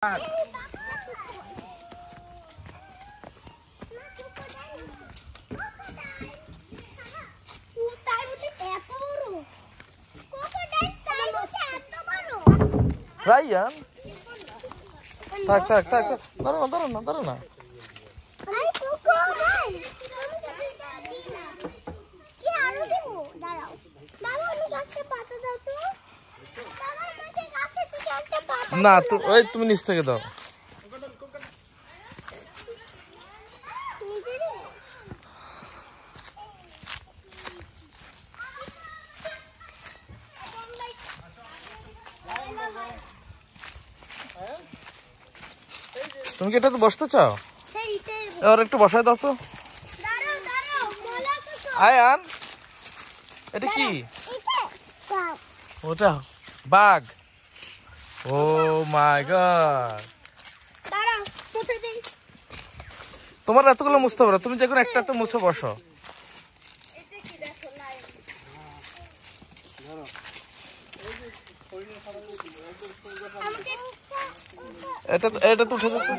Ryan, tak, taruh na. না ওই তুমি নিচ থেকে দাও। তুমি কি এটাতে বসতে চাও? এবার একটু বসায় দাও তো। আয়ান, এটা কি? ওটা বাঘ। ও মাই গড, তোমার এতগুলো মুছতে হবে না, তুমি যে কোনো একটা একটা মুছে বসো। এটা এটা তো উঠে যাচ্ছে।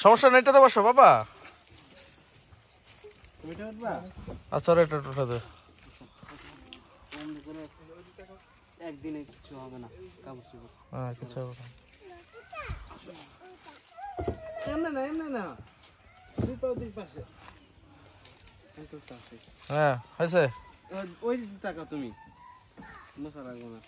সমস্যা নেই, এটাতে বসো বাবা। আচ্ছা এটা উঠে দে। একদিনে কিছু হবে না, হ্যাঁ কিছু হবে না। এমনি না দুই পাও দুই পাশে। হ্যাঁ হয়েছে। ওই টাকা তুমি মশা লাগবে না।